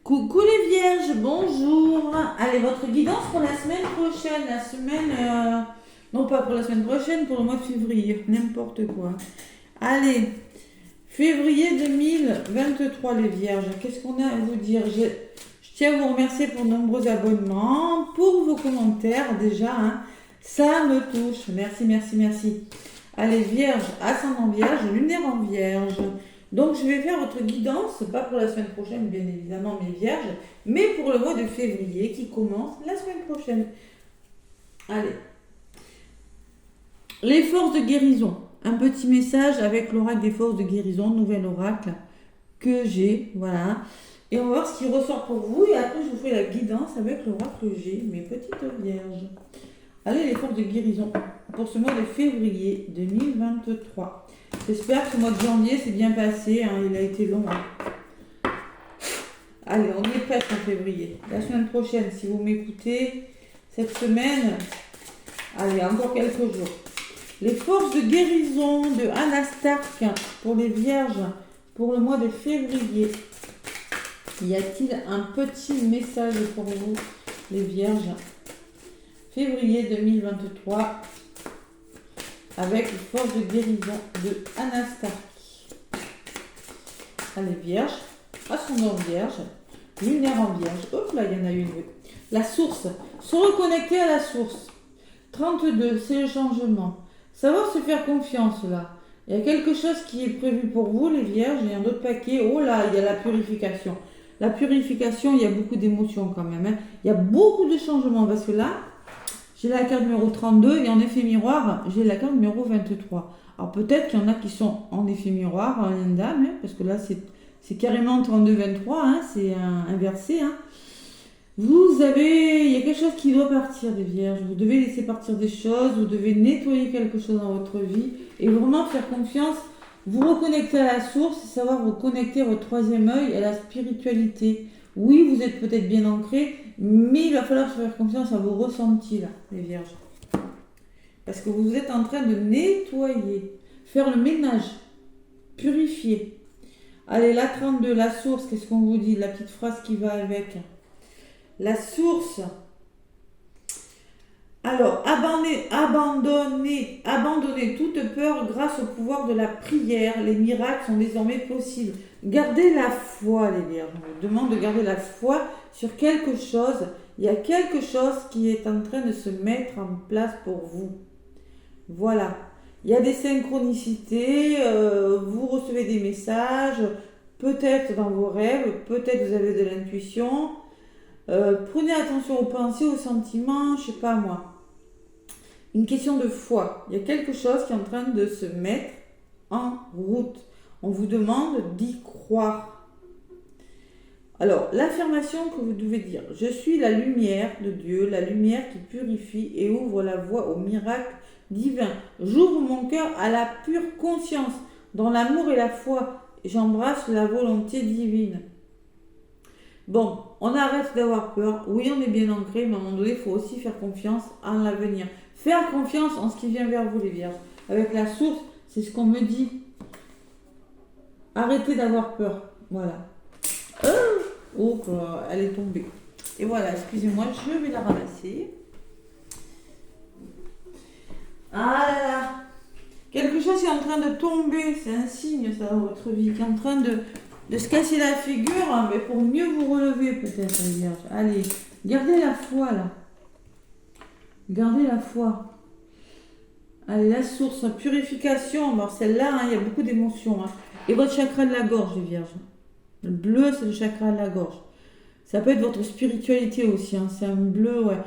Coucou les vierges, bonjour. Allez, votre guidance pour la semaine prochaine. Non pas pour la semaine prochaine, pour le mois de février. N'importe quoi. Allez, février 2023 les vierges. Qu'est-ce qu'on a à vous dire? Je tiens à vous remercier pour de nombreux abonnements, pour vos commentaires déjà. Ça me touche. Merci, merci, merci. Allez, vierge, ascendant vierge, lunaire en vierge. Donc, je vais faire votre guidance, pas pour la semaine prochaine, bien évidemment, mes vierges, mais pour le mois de février qui commence la semaine prochaine. Allez. Les forces de guérison. Un petit message avec l'oracle des forces de guérison, nouvel oracle que j'ai. Voilà. Et on va voir ce qui ressort pour vous. Et après, je vous fais la guidance avec l'oracle que j'ai, mes petites vierges. Allez, les forces de guérison pour ce mois de février 2023. J'espère que ce mois de janvier s'est bien passé, il a été long. Allez, on est presque en février. La semaine prochaine, si vous m'écoutez, cette semaine, allez, encore quelques jours. Les forces de guérison de Anna Stark pour les vierges pour le mois de février. Y a-t-il un petit message pour vous, les vierges? Février 2023. Avec les forces de guérison de Anna Stark. Allez, vierge, ascendant vierge, lunaire en vierge. Hop là, il y en a une. La source. Se reconnecter à la source. 32, c'est le changement. Savoir se faire confiance là. Il y a quelque chose qui est prévu pour vous, les vierges. Il y a un autre paquet. Oh là, il y a la purification. La purification, il y a beaucoup d'émotions quand même. Il y a beaucoup de changements parce que là, j'ai la carte numéro 32 et en effet miroir, j'ai la carte numéro 23. Alors peut-être qu'il y en a qui sont en effet miroir, en dame, parce que là c'est carrément 32-23, c'est inversé. Il y a quelque chose qui doit partir des vierges. Vous devez laisser partir des choses, vous devez nettoyer quelque chose dans votre vie et vraiment faire confiance, vous reconnecter à la source, savoir vous connecter à votre troisième œil et à la spiritualité. Oui, vous êtes peut-être bien ancré, mais il va falloir se faire confiance à vos ressentis, là, les vierges. Parce que vous êtes en train de nettoyer, faire le ménage, purifier. Allez, la 32, la source, qu'est-ce qu'on vous dit? La petite phrase qui va avec. La source. Alors, abandonnez toute peur grâce au pouvoir de la prière. Les miracles sont désormais possibles. Gardez la foi, les vierges. Je vous demande de garder la foi sur quelque chose. Il y a quelque chose qui est en train de se mettre en place pour vous. Voilà. Il y a des synchronicités. Vous recevez des messages. Peut-être dans vos rêves. Peut-être vous avez de l'intuition. Prenez attention aux pensées, aux sentiments. Je sais pas moi. Une question de foi. Il y a quelque chose qui est en train de se mettre en route. On vous demande d'y croire. Alors, l'affirmation que vous devez dire. Je suis la lumière de Dieu, la lumière qui purifie et ouvre la voie au miracle divin. J'ouvre mon cœur à la pure conscience. Dans l'amour et la foi, j'embrasse la volonté divine. Bon, on arrête d'avoir peur. Oui, on est bien ancré, mais à un moment donné, il faut aussi faire confiance en l'avenir. Faire confiance en ce qui vient vers vous, les vierges. Avec la source, c'est ce qu'on me dit. Arrêtez d'avoir peur. Voilà. Oh, elle est tombée. Et voilà, excusez-moi, je vais la ramasser. Ah là là. Quelque chose est en train de tomber. C'est un signe, ça, dans votre vie, qui est en train de se casser la figure, mais pour mieux vous relever, peut-être, les vierges. Allez, gardez la foi, là. Gardez la foi. Allez, la source, la purification. Alors celle-là, il y a beaucoup d'émotions. Et votre chakra de la gorge, les vierges. Le bleu, c'est le chakra de la gorge. Ça peut être votre spiritualité aussi. C'est un bleu, ouais.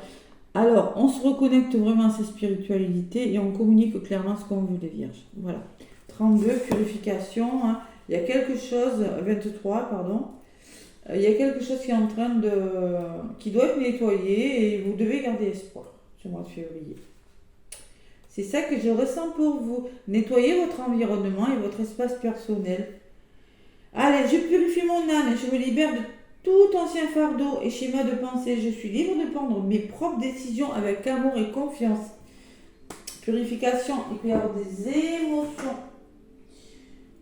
Alors, on se reconnecte vraiment à sa spiritualité et on communique clairement ce qu'on veut, les vierges. Voilà. 32, purification. Il y a quelque chose, 23, pardon. Il y a quelque chose qui est en train qui doit être nettoyé et vous devez garder espoir ce mois de février. C'est ça que je ressens pour vous. Nettoyez votre environnement et votre espace personnel. Allez, je purifie mon âme et je me libère de tout ancien fardeau et schéma de pensée. Je suis libre de prendre mes propres décisions avec amour et confiance. Purification, il peut y avoir des émotions.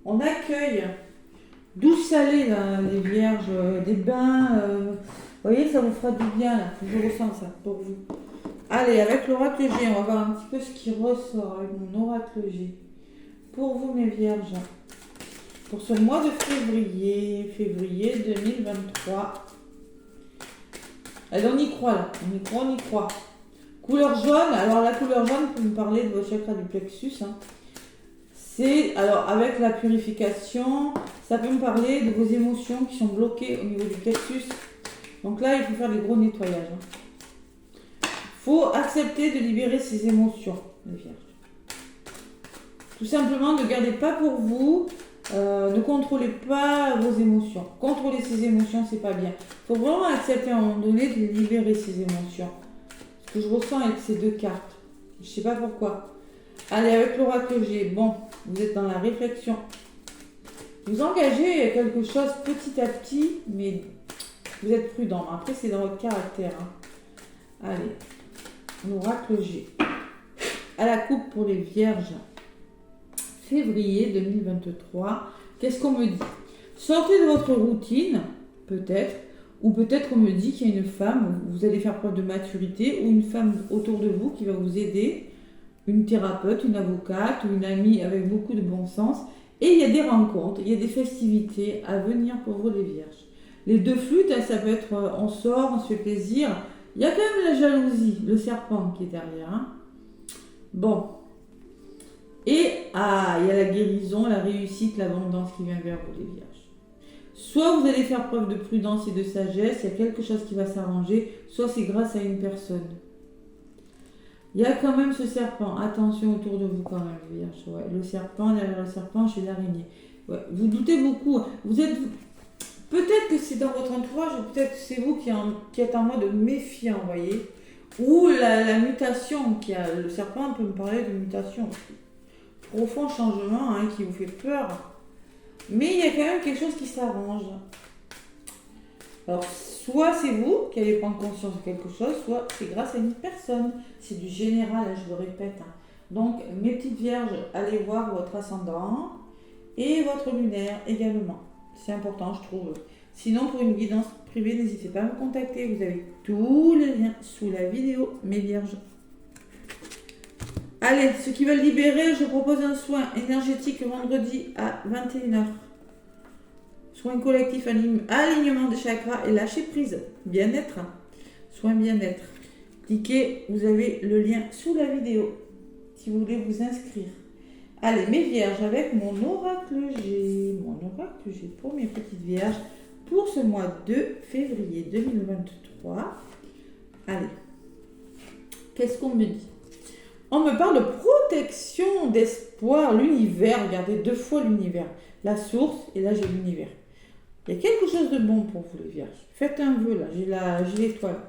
On accueille douce salée, là, les vierges, des bains. Vous voyez, ça vous fera du bien, là. Je ressens ça pour vous. Allez, avec l'oracle G, on va voir un petit peu ce qui ressort avec mon oracle G. Pour vous, mes vierges, pour ce mois de février 2023. Allez, on y croit, là. On y croit. Couleur jaune, alors la couleur jaune peut me parler de vos chakras du plexus. Hein. C'est, alors avec la purification, ça peut me parler de vos émotions qui sont bloquées au niveau du plexus. Donc là, il faut faire des gros nettoyages. Il faut accepter de libérer ses émotions, les vierges. Tout simplement, ne gardez pas pour vous, ne contrôlez pas vos émotions. Contrôler ses émotions, c'est pas bien. Il faut vraiment accepter à un moment donné de libérer ses émotions. Ce que je ressens avec ces deux cartes. Je sais pas pourquoi. Allez, avec l'oracle G, bon, vous êtes dans la réflexion. Vous engagez quelque chose petit à petit, mais vous êtes prudent. Après, c'est dans votre caractère. Hein. Allez, l'oracle G. À la coupe pour les vierges. Février 2023. Qu'est-ce qu'on me dit? Sortez de votre routine, peut-être. Ou peut-être on me dit qu'il y a une femme, vous allez faire preuve de maturité, ou une femme autour de vous qui va vous aider, une thérapeute, une avocate, ou une amie avec beaucoup de bon sens. Et il y a des rencontres, il y a des festivités à venir pour vous les vierges. Les deux flûtes, ça peut être on sort, on se fait plaisir. Il y a quand même la jalousie, le serpent qui est derrière. Hein. Bon. Et il y a la guérison, la réussite, l'abondance qui vient vers vous les vierges. Soit vous allez faire preuve de prudence et de sagesse, il y a quelque chose qui va s'arranger, soit c'est grâce à une personne. Il y a quand même ce serpent, attention autour de vous quand même, vierge. Ouais, le serpent, derrière le serpent, chez l'araignée. Ouais, vous doutez beaucoup, vous êtes... Peut-être que c'est dans votre entourage, ou peut-être que c'est vous qui êtes en mode méfiant, vous voyez. Ou la mutation, le serpent peut me parler de mutation aussi. Profond changement hein, qui vous fait peur. Mais il y a quand même quelque chose qui s'arrange. Alors, soit c'est vous qui allez prendre conscience de quelque chose, soit c'est grâce à une personne. C'est du général, je le répète. Hein. Donc, mes petites vierges, allez voir votre ascendant et votre lunaire également. C'est important, je trouve. Sinon, pour une guidance privée, n'hésitez pas à me contacter. Vous avez tous les liens sous la vidéo, mes vierges. Allez, ceux qui veulent libérer, je propose un soin énergétique vendredi à 21h. Soin collectif, alignement des chakras et lâcher prise. Bien-être. Soin bien-être. Cliquez, vous avez le lien sous la vidéo si vous voulez vous inscrire. Allez, mes vierges, avec mon oracle G. Mon oracle G pour mes petites vierges pour ce mois de février 2023. Allez, qu'est-ce qu'on me dit? On me parle de protection, d'espoir, l'univers. Regardez, 2 fois l'univers. La source, et là j'ai l'univers. Il y a quelque chose de bon pour vous les vierges. Faites un vœu là, j'ai l'étoile.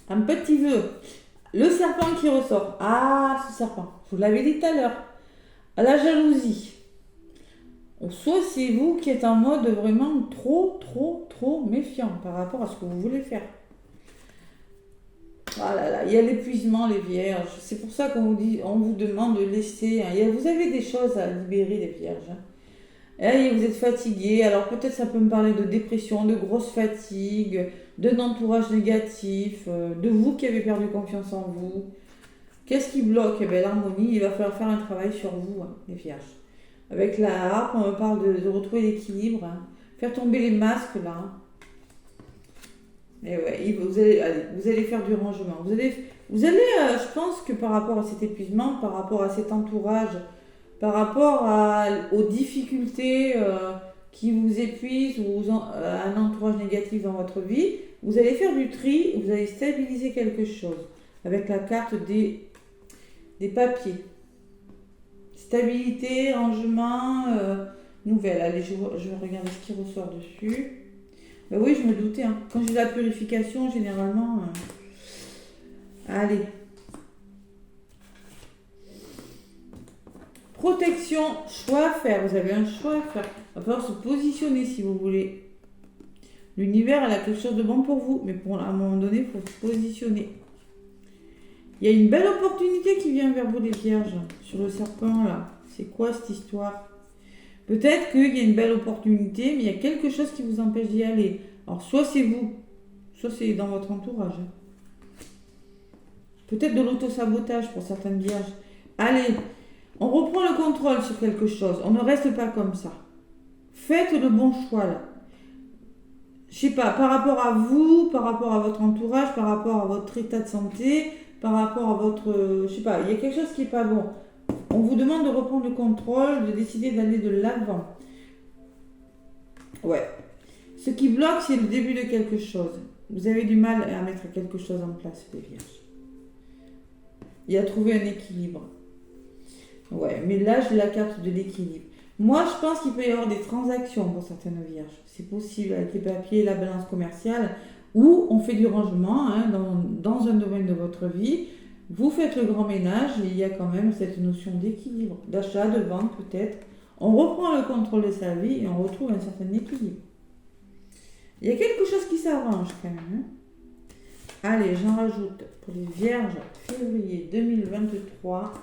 Un petit vœu. Le serpent qui ressort. Ah, ce serpent. Je vous l'avais dit tout à l'heure. À la jalousie. Soit c'est vous qui êtes en mode vraiment trop méfiant par rapport à ce que vous voulez faire. Ah là là, il y a l'épuisement, les vierges. C'est pour ça qu'on vous demande de laisser. Hein. Vous avez des choses à libérer, les vierges. Hein. Et vous êtes fatigué. Alors peut-être ça peut me parler de dépression, de grosse fatigue, d'un entourage négatif, de vous qui avez perdu confiance en vous. Qu'est-ce qui bloque? Eh bien, l'harmonie, il va falloir faire un travail sur vous, hein, les vierges. Avec la harpe, on me parle de retrouver l'équilibre. Hein. Faire tomber les masques, là. Hein. Et ouais, vous allez faire du rangement. Vous allez, je pense que par rapport à cet épuisement, par rapport à cet entourage, par rapport aux difficultés qui vous épuisent ou un entourage négatif dans votre vie, vous allez faire du tri, vous allez stabiliser quelque chose avec la carte des papiers. Stabilité, rangement, nouvelle. Allez, je vais regarder ce qui ressort dessus. Ben oui, je me doutais. Hein. Quand j'ai la purification, généralement... Allez. Protection, choix à faire. Vous avez un choix à faire. Il va falloir se positionner si vous voulez. L'univers, elle a quelque chose de bon pour vous. Mais à un moment donné, il faut se positionner. Il y a une belle opportunité qui vient vers vous, les vierges. Sur le serpent, là. C'est quoi cette histoire? Peut-être qu'il y a une belle opportunité, mais il y a quelque chose qui vous empêche d'y aller. Alors, soit c'est vous, soit c'est dans votre entourage. Peut-être de l'auto-sabotage pour certaines vierges. Allez, on reprend le contrôle sur quelque chose. On ne reste pas comme ça. Faites le bon choix là. Je sais pas, par rapport à vous, par rapport à votre entourage, par rapport à votre état de santé, par rapport à votre... je sais pas, il y a quelque chose qui n'est pas bon. On vous demande de reprendre le contrôle, de décider d'aller de l'avant. Ouais. Ce qui bloque, c'est le début de quelque chose. Vous avez du mal à mettre quelque chose en place, les vierges. Et à trouver un équilibre. Ouais, mais là, j'ai la carte de l'équilibre. Moi, je pense qu'il peut y avoir des transactions pour certaines vierges. C'est possible avec les papiers, la balance commerciale, où on fait du rangement dans un domaine de votre vie. Vous faites le grand ménage et il y a quand même cette notion d'équilibre, d'achat, de vente peut-être. On reprend le contrôle de sa vie et on retrouve un certain équilibre. Il y a quelque chose qui s'arrange quand même. Allez, j'en rajoute pour les vierges février 2023.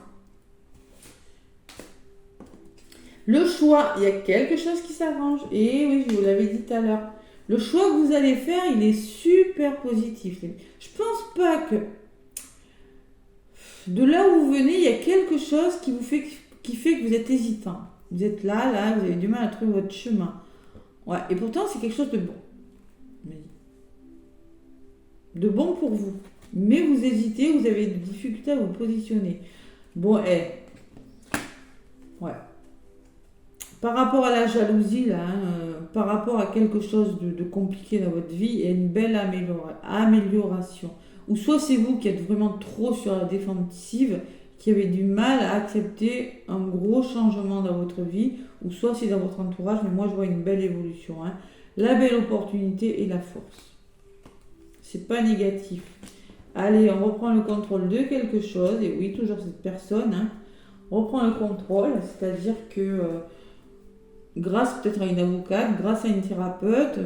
Le choix, il y a quelque chose qui s'arrange. Et oui, je vous l'avais dit tout à l'heure. Le choix que vous allez faire, il est super positif. Je pense pas que de là où vous venez, il y a quelque chose qui fait que vous êtes hésitant. Vous êtes là, vous avez du mal à trouver votre chemin. Ouais, et pourtant, c'est quelque chose de bon. De bon pour vous. Mais vous hésitez, vous avez des difficultés à vous positionner. Bon, ouais. Par rapport à la jalousie, là, par rapport à quelque chose de compliqué dans votre vie, il y a une belle amélioration. Ou soit c'est vous qui êtes vraiment trop sur la défensive, qui avez du mal à accepter un gros changement dans votre vie, ou soit c'est dans votre entourage, mais moi je vois une belle évolution. La belle opportunité et la force. C'est pas négatif. Allez, on reprend le contrôle de quelque chose, et oui, toujours cette personne, on reprend le contrôle, c'est-à-dire que grâce peut-être à une avocate, grâce à une thérapeute,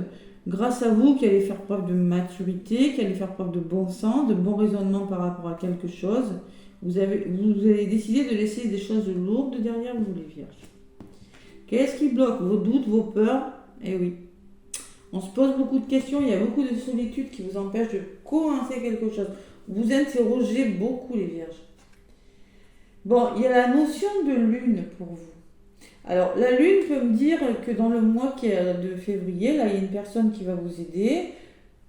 grâce à vous qui allez faire preuve de maturité, qui allez faire preuve de bon sens, de bon raisonnement par rapport à quelque chose, vous allez décider de laisser des choses lourdes derrière vous, les vierges. Qu'est-ce qui bloque vos doutes, vos peurs? Eh oui. On se pose beaucoup de questions, il y a beaucoup de solitude qui vous empêche de commencer quelque chose. Vous interrogez beaucoup, les vierges. Bon, il y a la notion de lune pour vous. Alors, la lune peut me dire que dans le mois qui est de février, là, il y a une personne qui va vous aider,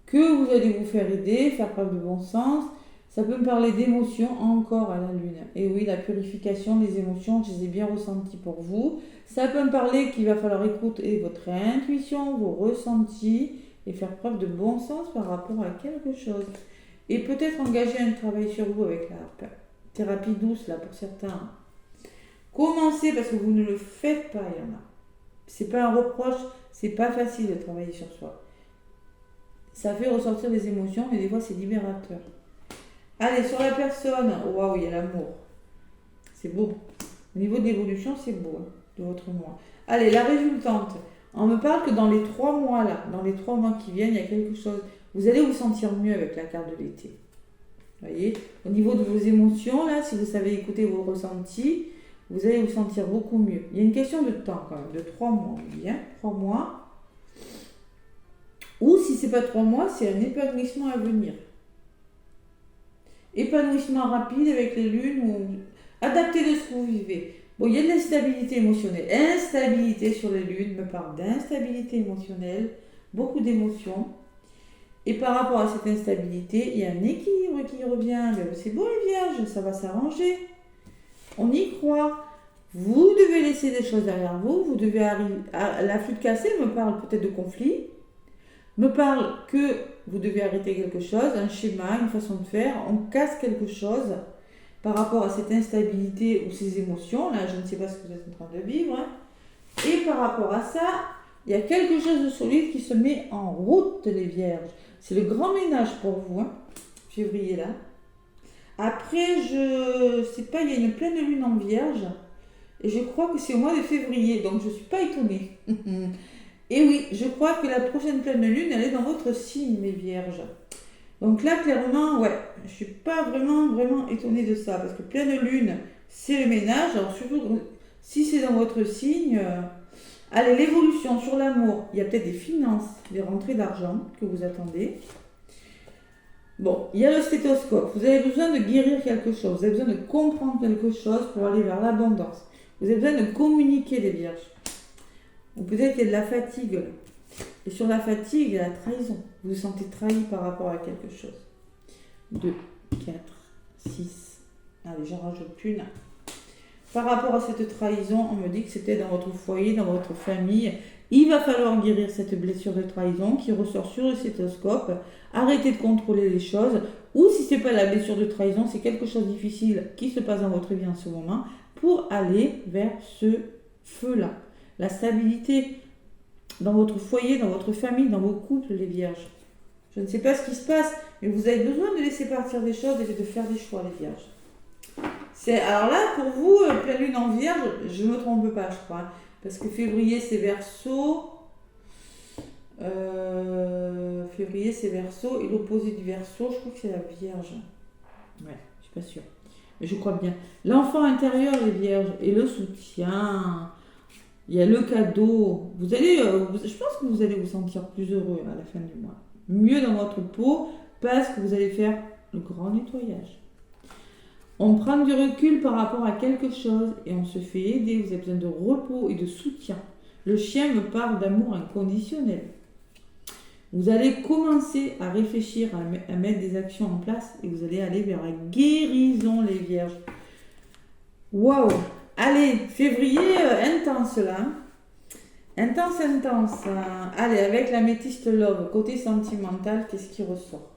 que vous allez vous faire aider, faire preuve de bon sens. Ça peut me parler d'émotions encore à la lune. Et oui, la purification des émotions, je les ai bien ressenties pour vous. Ça peut me parler qu'il va falloir écouter votre intuition, vos ressentis et faire preuve de bon sens par rapport à quelque chose. Et peut-être engager un travail sur vous avec la thérapie douce, là, pour certains. Commencez parce que vous ne le faites pas, il y en a. C'est pas un reproche, c'est pas facile de travailler sur soi. Ça fait ressortir des émotions, mais des fois c'est libérateur. Allez, sur la personne, waouh, il y a l'amour. C'est beau. Au niveau de l'évolution, c'est beau, de votre mois. Allez, la résultante. On me parle que dans les 3 mois là, dans les 3 mois qui viennent, il y a quelque chose. Vous allez vous sentir mieux avec la carte de l'été. Vous voyez, au niveau de vos émotions, là, si vous savez écouter vos ressentis, vous allez vous sentir beaucoup mieux. Il y a une question de temps quand même, de 3 mois. Bien, 3 mois. Ou si ce n'est pas 3 mois, c'est un épanouissement à venir. Épanouissement rapide avec les lunes, ou adapté de ce que vous vivez. Bon, il y a de l'instabilité émotionnelle. Instabilité sur les lunes me parle d'instabilité émotionnelle, beaucoup d'émotions. Et par rapport à cette instabilité, il y a un équilibre qui revient. C'est beau les vierges, ça va s'arranger. On y croit. Vous devez laisser des choses derrière vous. Vous devez arriver. La flûte cassée me parle peut-être de conflit. Me parle que vous devez arrêter quelque chose, un schéma, une façon de faire. On casse quelque chose par rapport à cette instabilité ou ces émotions. Là, je ne sais pas ce que vous êtes en train de vivre. Et par rapport à ça, il y a quelque chose de solide qui se met en route, les vierges. C'est le grand ménage pour vous, février là. Après, je sais pas, il y a une pleine lune en vierge. Et je crois que c'est au mois de février, donc je ne suis pas étonnée. Et oui, je crois que la prochaine pleine lune, elle est dans votre signe, mes vierges. Donc là, clairement, ouais, je ne suis pas vraiment étonnée de ça. Parce que pleine lune, c'est le ménage. Alors surtout, si c'est dans votre signe, Allez, l'évolution sur l'amour. Il y a peut-être des finances, des rentrées d'argent que vous attendez. Bon, il y a le stéthoscope. Vous avez besoin de guérir quelque chose. Vous avez besoin de comprendre quelque chose pour aller vers l'abondance. Vous avez besoin de communiquer, les vierges. Ou peut-être qu'il y a de la fatigue. Et sur la fatigue, il y a la trahison. Vous vous sentez trahi par rapport à quelque chose. 2, 4, 6. Allez, j'en rajoute une. Par rapport à cette trahison, on me dit que c'était dans votre foyer, dans votre famille. Il va falloir guérir cette blessure de trahison qui ressort sur le stéthoscope. Arrêtez de contrôler les choses. Ou si ce n'est pas la blessure de trahison, c'est quelque chose de difficile qui se passe dans votre vie en ce moment pour aller vers ce feu-là. La stabilité dans votre foyer, dans votre famille, dans vos couples, les vierges. Je ne sais pas ce qui se passe, mais vous avez besoin de laisser partir des choses et de faire des choix, les vierges. Alors là, pour vous, pleine lune en vierge, je ne me trompe pas, je crois. Parce que février, c'est Verseau. Février, c'est Verseau. Et l'opposé du Verseau, je crois que c'est la Vierge. Ouais, je suis pas sûre. Mais je crois bien. L'enfant intérieur, les vierges, et le soutien. Il y a le cadeau. Vous allez, je pense que vous allez vous sentir plus heureux à la fin du mois. Mieux dans votre peau, parce que vous allez faire le grand nettoyage. On prend du recul par rapport à quelque chose et on se fait aider. Vous avez besoin de repos et de soutien. Le chien me parle d'amour inconditionnel. Vous allez commencer à réfléchir, à mettre des actions en place et vous allez aller vers la guérison, les vierges. Waouh! Allez, février intense là. Intense. Allez, avec l'améthyste love, côté sentimental, qu'est-ce qui ressort?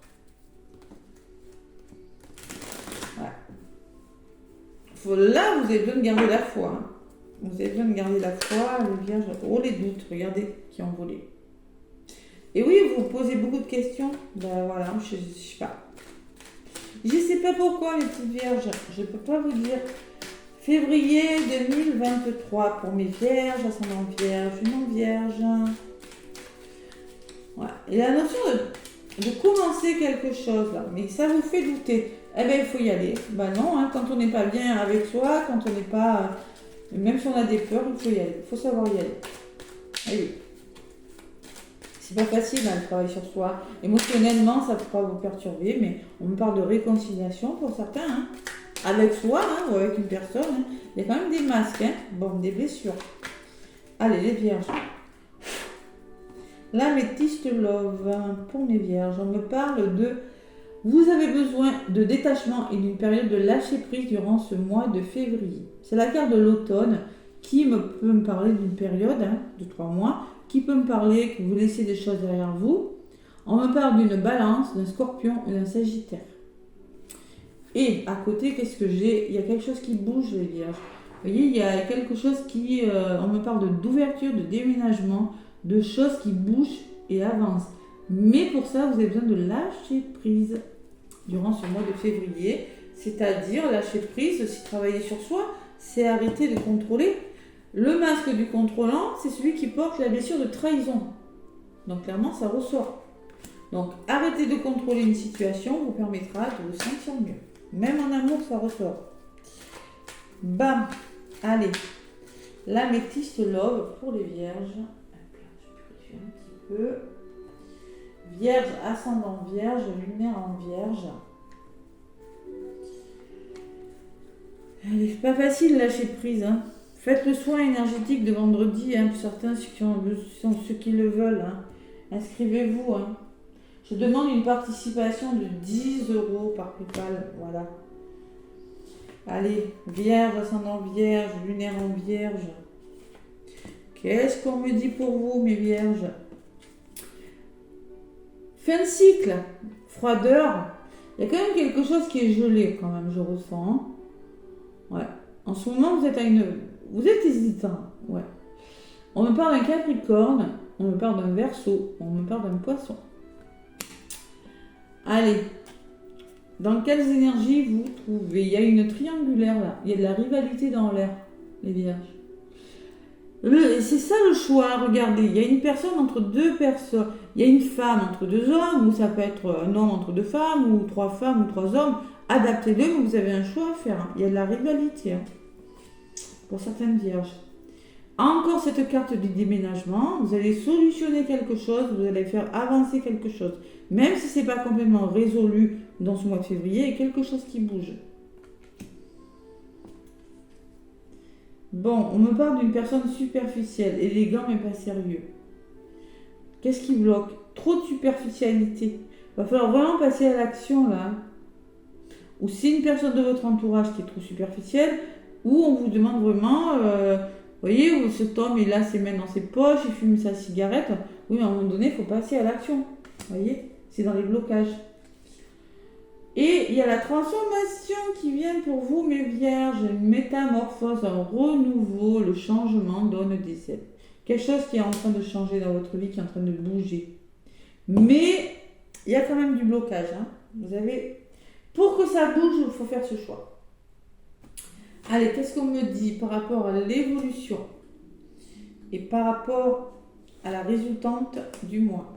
Là, vous avez besoin de garder la foi. Hein. Vous avez besoin de garder la foi, les vierges. Oh, les doutes, regardez, qui ont volé. Et oui, vous vous posez beaucoup de questions. Ben voilà, je sais pas. Je sais pas pourquoi, les petites vierges. Je peux pas vous dire. Février 2023 pour mes vierges, ascendant vierge, non vierge. Voilà. Et la notion de commencer quelque chose là, mais ça vous fait douter. Eh bien, il faut y aller. Ben non, hein, quand on n'est pas bien avec soi, quand on n'est pas... Même si on a des peurs, il faut y aller. Il faut savoir y aller. Allez. C'est pas facile, hein, le travail sur soi. Émotionnellement, ça pourra vous perturber, mais on me parle de réconciliation pour certains. Hein. Avec soi, hein, ou avec une personne. Hein. Il y a quand même des masques, hein. Bon, des blessures. Allez, les vierges. L'améthyste love. Pour mes vierges, on me parle de... Vous avez besoin de détachement et d'une période de lâcher prise durant ce mois de février. C'est la carte de l'automne qui peut me parler d'une période de 3 mois, qui peut me parler que vous laissez des choses derrière vous. On me parle d'une balance, d'un scorpion et d'un sagittaire. Et à côté, qu'est-ce que j'ai? Il y a quelque chose qui bouge, les vierges. Vous voyez, il y a quelque chose qui... on me parle d'ouverture, de déménagement, de choses qui bougent et avancent. Mais pour ça, vous avez besoin de lâcher prise durant ce mois de février, c'est-à-dire lâcher prise, c'est travailler sur soi, c'est arrêter de contrôler. Le masque du contrôlant, c'est celui qui porte la blessure de trahison. Donc clairement, ça ressort. Donc arrêter de contrôler une situation vous permettra de vous sentir mieux. Même en amour, ça ressort. Bam! Allez, l'améthyste love pour les vierges. Je purifie un petit peu. Vierge, ascendant vierge, lunaire en vierge. C'est pas facile lâcher prise. Hein. Faites le soin énergétique de vendredi, hein, pour certains ceux qui le veulent. Hein. Inscrivez-vous. Hein. Je demande une participation de 10 € par PayPal. Voilà. Allez, vierge, ascendant vierge, lunaire en vierge. Qu'est-ce qu'on me dit pour vous, mes vierges? Fin de cycle, froideur. Il y a quand même quelque chose qui est gelé, quand même, je ressens. Ouais. En ce moment, vous êtes hésitant. Ouais. On me parle d'un Capricorne, on me parle d'un Verseau, on me parle d'un Poisson. Allez. Dans quelles énergies vous trouvez? Il y a une triangulaire là. Il y a de la rivalité dans l'air, les vierges. C'est ça le choix, regardez. Il y a une personne entre 2 personnes. Il y a une femme entre 2 hommes, ou ça peut être un homme entre 2 femmes, ou 3 femmes ou 3 hommes. Adaptez-le, mais vous avez un choix à faire. Hein. Il y a de la rivalité hein, pour certaines vierges. Encore cette carte du déménagement, vous allez solutionner quelque chose, vous allez faire avancer quelque chose. Même si ce n'est pas complètement résolu dans ce mois de février, il y a quelque chose qui bouge. Bon, on me parle d'une personne superficielle, élégant mais pas sérieux. Qu'est-ce qui bloque? Trop de superficialité. Il va falloir vraiment passer à l'action là. Ou c'est une personne de votre entourage qui est trop superficielle, ou on vous demande vraiment, vous voyez, où cet homme il a ses mains dans ses poches, il fume sa cigarette. Oui, à un moment donné, il faut passer à l'action. Vous voyez, c'est dans les blocages. Et il y a la transformation qui vient pour vous, mes vierges, une métamorphose, un renouveau, le changement donne des ailes. Quelque chose qui est en train de changer dans votre vie, qui est en train de bouger. Mais il y a quand même du blocage. Hein. Vous avez... Pour que ça bouge, il faut faire ce choix. Allez, qu'est-ce qu'on me dit par rapport à l'évolution et par rapport à la résultante du mois?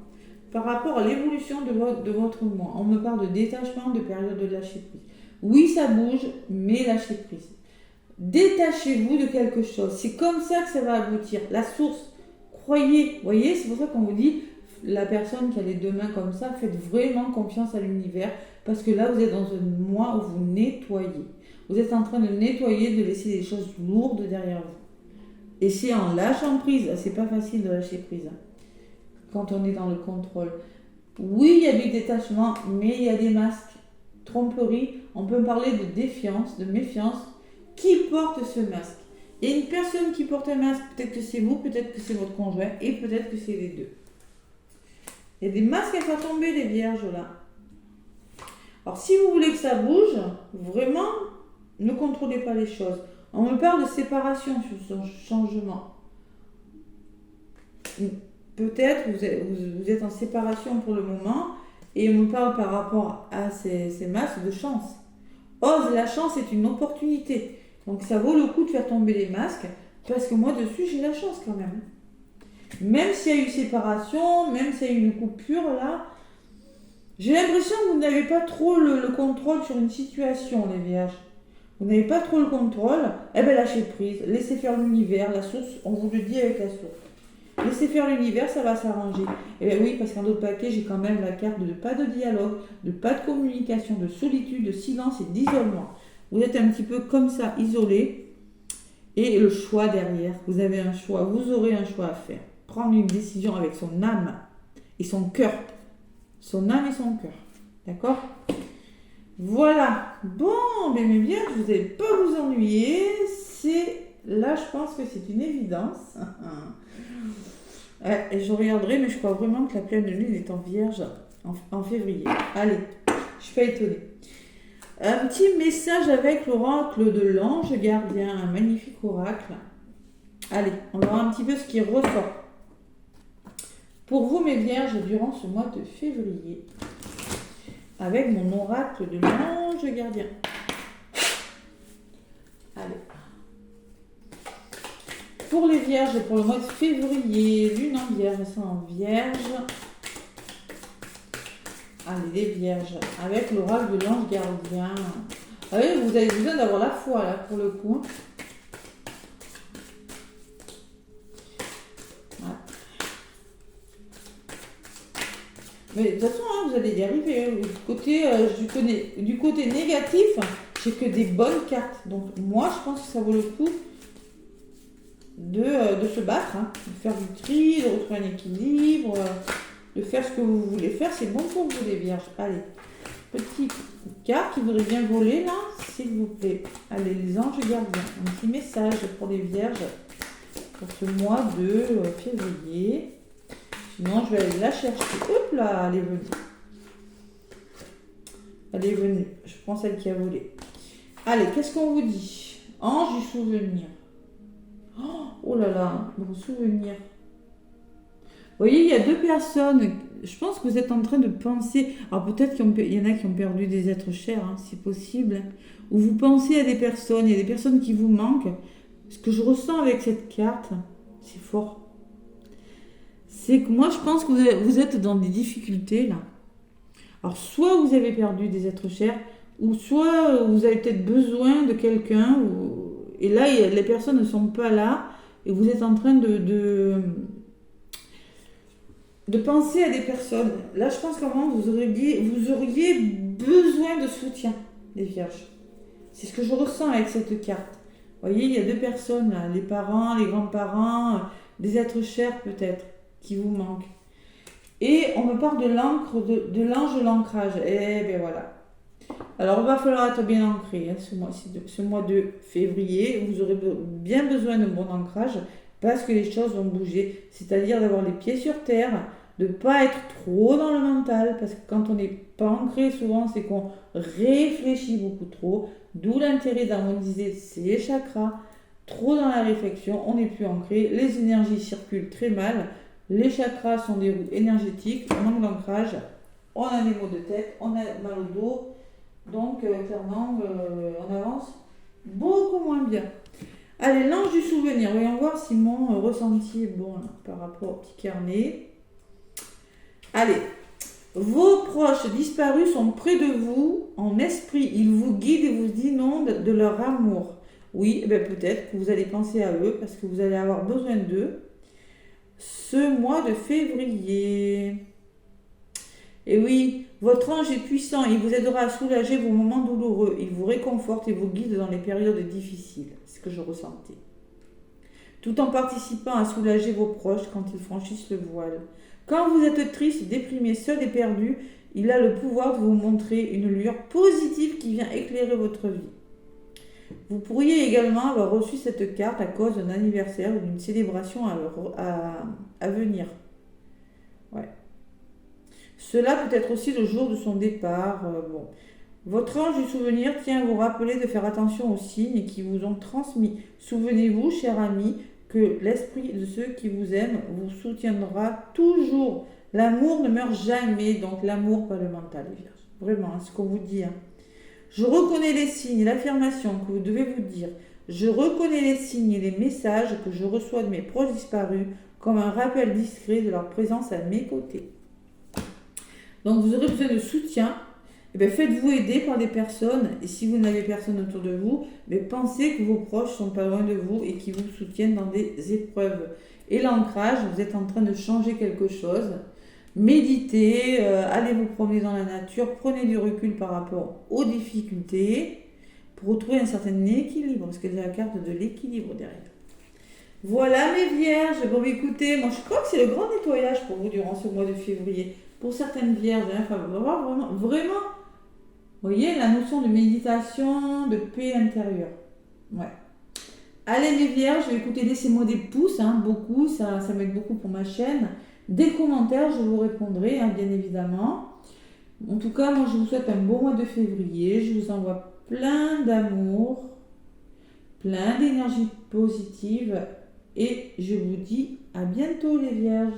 Par rapport à l'évolution de votre mois, on me parle de détachement, de période de lâcher prise. Oui, ça bouge, mais lâchez prise. Détachez-vous de quelque chose. C'est comme ça que ça va aboutir. La source, croyez. Vous voyez, c'est pour ça qu'on vous dit, la personne qui a les deux mains comme ça, faites vraiment confiance à l'univers. Parce que là, vous êtes dans un mois où vous nettoyez. Vous êtes en train de nettoyer, de laisser des choses lourdes derrière vous. Et c'est en lâchant prise. C'est pas facile de lâcher prise. Quand on est dans le contrôle. Oui, il y a du détachement, mais il y a des masques. Tromperie, on peut parler de défiance, de méfiance. Qui porte ce masque? Il y a une personne qui porte un masque, peut-être que c'est vous, peut-être que c'est votre conjoint, et peut-être que c'est les deux. Il y a des masques à faire tomber, les vierges, là. Alors, si vous voulez que ça bouge, vraiment, ne contrôlez pas les choses. On me parle de séparation sur ce changement. Peut-être vous êtes en séparation pour le moment et on me parle par rapport à ces masques de chance. Ose, la chance est une opportunité. Donc ça vaut le coup de faire tomber les masques parce que moi dessus j'ai la chance quand même. Même s'il y a eu séparation, même s'il y a eu une coupure là, j'ai l'impression que vous n'avez pas trop le contrôle sur une situation, les vierges. Vous n'avez pas trop le contrôle, eh bien lâchez prise, laissez faire l'univers, la source, on vous le dit avec la source. Laissez faire l'univers, ça va s'arranger. Et bien oui, parce qu'en autre paquet, j'ai quand même la carte de pas de dialogue, de pas de communication, de solitude, de silence et d'isolement. Vous êtes un petit peu comme ça, isolé. Et le choix derrière, vous avez un choix, vous aurez un choix à faire. Prendre une décision avec son âme et son cœur. Son âme et son cœur. D'accord? Voilà. Bon, ben mes vierges, vous n'allez pas vous ennuyer. Là, je pense que c'est une évidence. Et je regarderai, mais je crois vraiment que la pleine lune est en vierge en février. Allez, je ne suis pas étonnée. Un petit message avec l'oracle de l'ange gardien, un magnifique oracle. Allez, on va voir un petit peu ce qui ressort. Pour vous, mes vierges, durant ce mois de février, avec mon oracle de l'ange gardien. Allez. Pour les vierges, pour le mois de février, lune en vierge, ça en vierge. Allez, les vierges, avec l'oracle de l'ange gardien. Ah oui, vous avez besoin d'avoir la foi, là, pour le coup. Ouais. Mais de toute façon, hein, vous allez y arriver. Du côté négatif, j'ai que des bonnes cartes. Donc, moi, je pense que ça vaut le coup de se battre, hein, de faire du tri, de retrouver un équilibre, de faire ce que vous voulez faire. C'est bon pour vous, les vierges. Allez, petite carte qui voudrait bien voler, là, s'il vous plaît. Allez, les anges gardiens. Un petit message pour les vierges pour ce mois de février. Sinon, je vais aller la chercher. Hop là, elle est venue. Elle est venue. Je prends celle qui a volé. Allez, qu'est-ce qu'on vous dit? Ange du souvenir. Oh là là, mon souvenir. Vous voyez, il y a deux personnes. Je pense que vous êtes en train de penser. Alors peut-être qu'il y en a qui ont perdu des êtres chers, hein, c'est possible. Ou vous pensez à des personnes, il y a des personnes qui vous manquent. Ce que je ressens avec cette carte, c'est fort. C'est que moi, je pense que vous êtes dans des difficultés là. Alors soit vous avez perdu des êtres chers, ou soit vous avez peut-être besoin de quelqu'un. Et là, les personnes ne sont pas là. et vous êtes en train de penser à des personnes. Là, je pense qu'à un moment, vous auriez besoin de soutien, les vierges. C'est ce que je ressens avec cette carte. Vous voyez, il y a deux personnes, là, les parents, les grands-parents, des êtres chers peut-être, qui vous manquent. Et on me parle de l'encre, de l'ange de l'ancrage. Eh bien voilà. Alors, il va falloir être bien ancré ce mois de février. Vous aurez bien besoin d'un bon ancrage parce que les choses vont bouger. C'est-à-dire d'avoir les pieds sur terre, de ne pas être trop dans le mental. Parce que quand on n'est pas ancré, souvent, c'est qu'on réfléchit beaucoup trop. D'où l'intérêt d'harmoniser ces chakras. Trop dans la réflexion, on n'est plus ancré. Les énergies circulent très mal. Les chakras sont des roues énergétiques. On manque d'ancrage. On a des maux de tête. On a mal au dos. Donc, clairement, on avance beaucoup moins bien. Allez, l'ange du souvenir. Voyons voir si mon ressenti est bon là, par rapport au petit carnet. Allez, vos proches disparus sont près de vous en esprit. Ils vous guident et vous inondent de leur amour. Oui, eh bien, peut-être que vous allez penser à eux parce que vous allez avoir besoin d'eux ce mois de février. Et oui, votre ange est puissant, il vous aidera à soulager vos moments douloureux, il vous réconforte et vous guide dans les périodes difficiles, c'est ce que je ressentais. Tout en participant à soulager vos proches quand ils franchissent le voile. Quand vous êtes triste, déprimé, seul et perdu, il a le pouvoir de vous montrer une lueur positive qui vient éclairer votre vie. Vous pourriez également avoir reçu cette carte à cause d'un anniversaire ou d'une célébration à venir. Ouais. Cela peut être aussi le jour de son départ. Bon. Votre ange du souvenir tient à vous rappeler de faire attention aux signes qui vous ont transmis. Souvenez-vous, cher ami, que l'esprit de ceux qui vous aiment vous soutiendra toujours. L'amour ne meurt jamais, donc l'amour, pas le mental, les vierges. Vraiment, c'est ce qu'on vous dit. Hein. Je reconnais les signes et l'affirmation que vous devez vous dire. Je reconnais les signes et les messages que je reçois de mes proches disparus comme un rappel discret de leur présence à mes côtés. Donc vous aurez besoin de soutien. Et bien, faites-vous aider par des personnes. Et si vous n'avez personne autour de vous, mais pensez que vos proches sont pas loin de vous et qui vous soutiennent dans des épreuves. Et l'ancrage, vous êtes en train de changer quelque chose. Méditez, allez vous promener dans la nature, prenez du recul par rapport aux difficultés pour retrouver un certain équilibre, parce qu'il y a la carte de l'équilibre derrière. Voilà mes vierges. Bon, écoutez, moi je crois que c'est le grand nettoyage pour vous durant ce mois de février. Pour certaines vierges, hein, enfin, vraiment, vous voyez, la notion de méditation, de paix intérieure. Ouais. Allez les vierges, écoutez, laissez-moi des pouces, hein, beaucoup, ça m'aide beaucoup pour ma chaîne. Des commentaires, je vous répondrai, hein, bien évidemment. En tout cas, moi je vous souhaite un beau mois de février. Je vous envoie plein d'amour, plein d'énergie positive. Et je vous dis à bientôt les vierges.